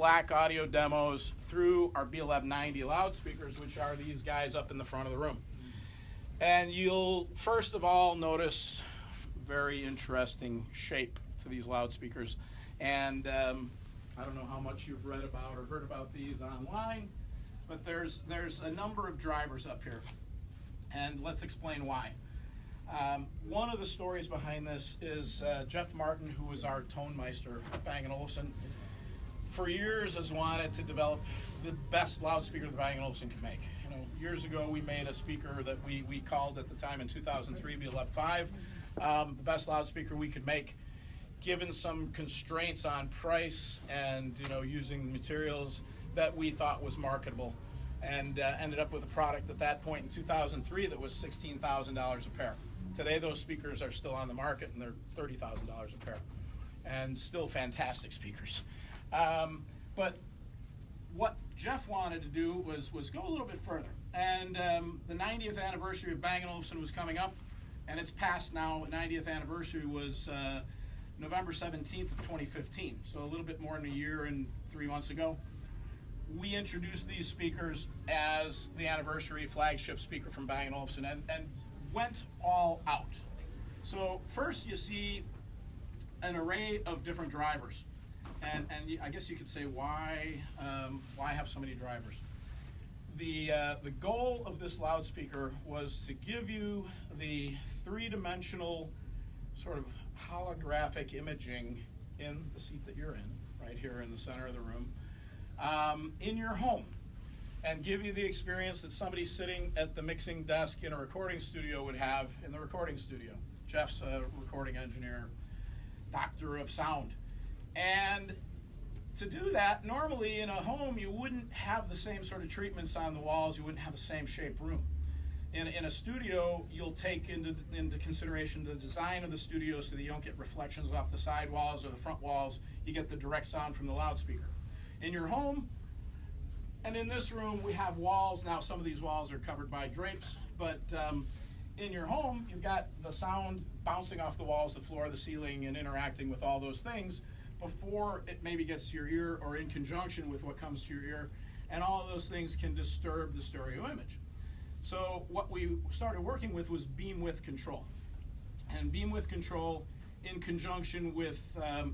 FLAC audio demos through our Beolab 90 loudspeakers, which are these guys up in the front of the room. And you'll first of all notice very interesting shape to these loudspeakers. And I don't know how much you've read about or heard about these online, but there's a number of drivers up here. And let's explain why. One of the stories behind this is Jeff Martin, who was our tone meister at Bang Olufsen, for years has wanted to develop the best loudspeaker that Bang Olufsen could make. You know, years ago we made a speaker that we called at the time in 2003 Beolab 5, the best loudspeaker we could make, given some constraints on price and using materials that we thought was marketable, and ended up with a product at that point in 2003 that was $16,000 a pair. Today those speakers are still on the market and they're $30,000 a pair, and still fantastic speakers. But what Jeff wanted to do was go a little bit further, and the 90th anniversary of Bang & Olufsen was coming up, and it's past now. 90th anniversary was November 17th of 2015, so a little bit more than a year and 3 months ago. We introduced these speakers as the anniversary flagship speaker from Bang & Olufsen, and went all out. So first you see an array of different drivers, and I guess you could say why have so many drivers? The goal of this loudspeaker was to give you the three-dimensional sort of holographic imaging in the seat that you're in, right here in the center of the room, in your home, and give you the experience that somebody sitting at the mixing desk in a recording studio would have in the recording studio. Jeff's a recording engineer, doctor of sound. And to do that, normally in a home you wouldn't have the same sort of treatments on the walls, you wouldn't have the same shaped room. In a studio, you'll take into consideration the design of the studio so that you don't get reflections off the side walls or the front walls. You get the direct sound from the loudspeaker. In your home, and in this room, we have walls. Now, some of these walls are covered by drapes, but in your home, you've got the sound bouncing off the walls, the floor, the ceiling, and interacting with all those things before it maybe gets to your ear or in conjunction with what comes to your ear, and all of those things can disturb the stereo image. So what we started working with was beam width control, and beam width control in conjunction with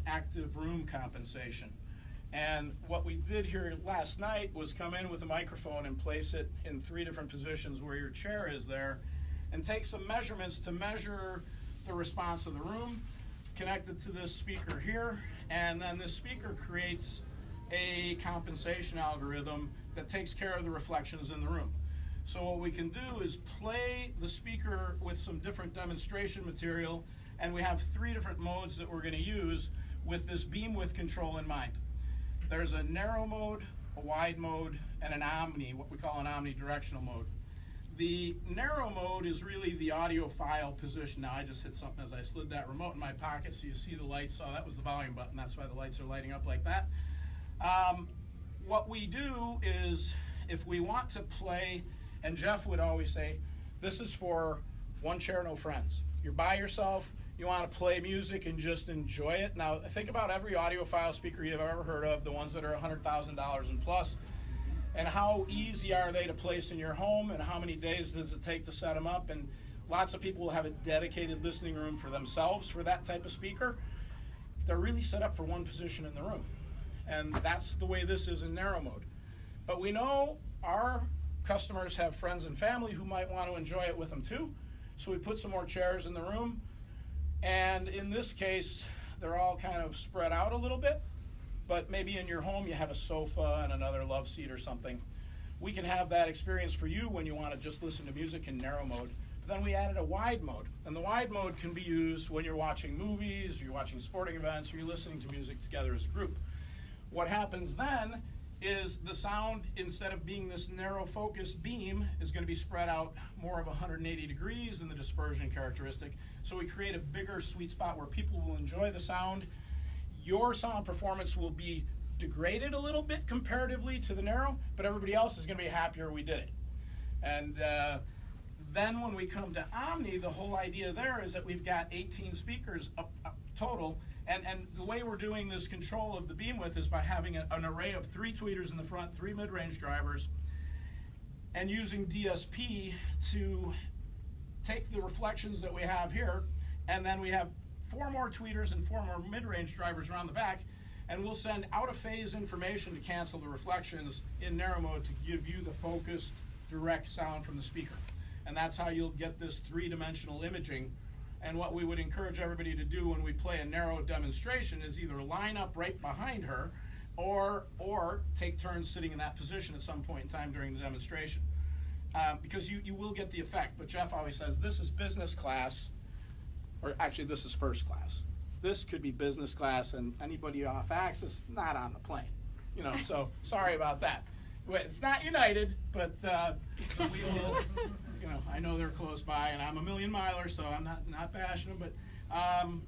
active room compensation. And what we did here last night was come in with a microphone and place it in 3 different positions where your chair is there, and take some measurements to measure the response of the room, connected to this speaker here, and then this speaker creates a compensation algorithm that takes care of the reflections in the room. So what we can do is play the speaker with some different demonstration material, and we have 3 different modes that we're going to use with this beam width control in mind. There's a narrow mode, a wide mode, and an omni, what we call an omnidirectional mode. The narrow mode is really the audiophile position. Now I just hit something as I slid that remote in my pocket, so you see the lights. Oh, that was the volume button. That's why the lights are lighting up like that. What we do is, if we want to play, and Jeff would always say, this is for one chair, no friends. You're by yourself, you want to play music and just enjoy it. Now think about every audiophile speaker you've ever heard of, the ones that are $100,000 and plus, and how easy are they to place in your home, and how many days does it take to set them up. And lots of people will have a dedicated listening room for themselves for that type of speaker. They're really set up for one position in the room, and that's the way this is in narrow mode. But we know our customers have friends and family who might want to enjoy it with them too, so we put some more chairs in the room, and in this case they're all kind of spread out a little bit. But maybe in your home you have a sofa and another love seat or something. We can have that experience for you when you want to just listen to music in narrow mode. But then we added a wide mode, and the wide mode can be used when you're watching movies, or you're watching sporting events, or you're listening to music together as a group. What happens then is the sound, instead of being this narrow focused beam, is going to be spread out more of 180 degrees in the dispersion characteristic. So we create a bigger sweet spot where people will enjoy the sound. Your sound performance will be degraded a little bit comparatively to the narrow, but everybody else is going to be happier we did it. And then when we come to Omni, the whole idea there is that we've got 18 speakers up total, And the way we're doing this control of the beam width is by having an array of 3 tweeters in the front, 3 mid-range drivers, and using DSP to take the reflections that we have here, and then we have 4 more tweeters and 4 more mid-range drivers around the back, and we'll send out-of-phase information to cancel the reflections in narrow mode to give you the focused, direct sound from the speaker. And that's how you'll get this 3-dimensional imaging. And what we would encourage everybody to do when we play a narrow demonstration is either line up right behind her or take turns sitting in that position at some point in time during the demonstration. Because you will get the effect. But Jeff always says this is business class, or actually this is first class. This could be business class, and anybody off axis, not on the plane. You know, so sorry about that. It's not United, but we will. You know, I know they're close by, and I'm a million miler, so I'm not bashing them. But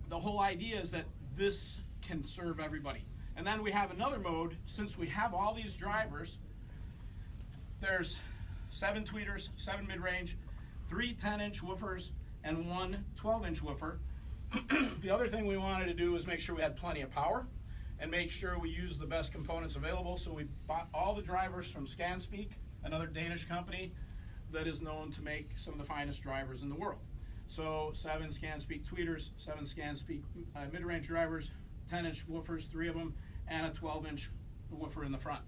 the whole idea is that this can serve everybody. And then we have another mode. Since we have all these drivers, there's 7 tweeters, 7 mid-range, 3 10-inch woofers, and 1 12-inch woofer. The other thing we wanted to do was make sure we had plenty of power and make sure we use the best components available. So we bought all the drivers from ScanSpeak, another Danish company that is known to make some of the finest drivers in the world. So 7 ScanSpeak tweeters, 7 ScanSpeak mid-range drivers, 10-inch woofers, 3 of them, and a 12-inch woofer in the front.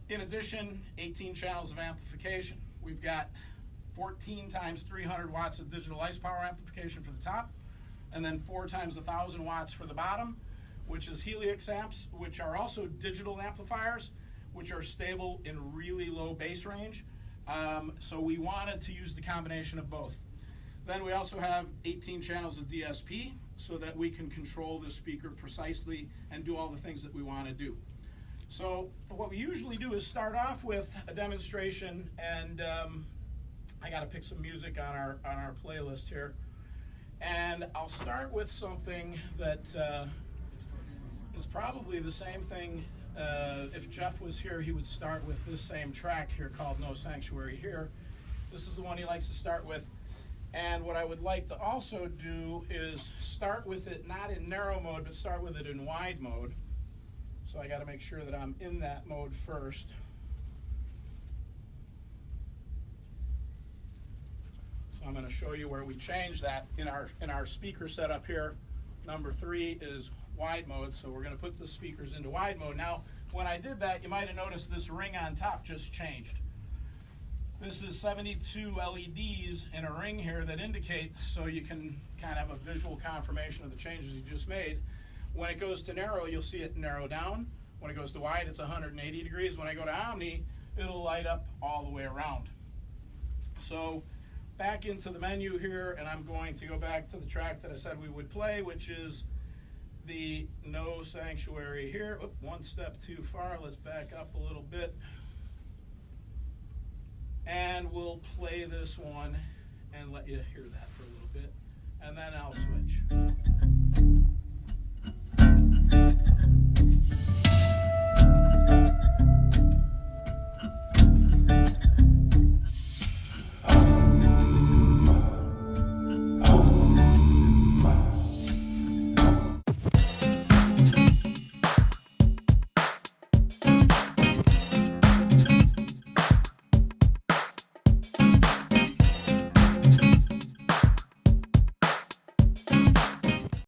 In addition, 18 channels of amplification. We've got 14 times 300 watts of digital ice power amplification for the top, and then 4 times 1,000 watts for the bottom, which is Helix amps, which are also digital amplifiers, which are stable in really low bass range. So we wanted to use the combination of both. Then we also have 18 channels of DSP so that we can control the speaker precisely and do all the things that we want to do. So what we usually do is start off with a demonstration, and I got to pick some music on our playlist here. And I'll start with something that is probably the same thing. If Jeff was here, he would start with this same track here called No Sanctuary Here. This is the one he likes to start with. And what I would like to also do is start with it not in narrow mode, but start with it in wide mode. So I got to make sure that I'm in that mode first. So I'm going to show you where we change that in our speaker setup here. Number 3 is wide mode, so we're going to put the speakers into wide mode. Now, when I did that, you might have noticed this ring on top just changed. This is 72 LEDs in a ring here that indicate, so you can kind of have a visual confirmation of the changes you just made. When it goes to narrow, you'll see it narrow down. When it goes to wide, it's 180 degrees. When I go to Omni, it'll light up all the way around. So back into the menu here, and I'm going to go back to the track that I said we would play, which is the No Sanctuary Here. Oop, one step too far. Let's back up a little bit. And we'll play this one and let you hear that for a little bit. And then I'll switch.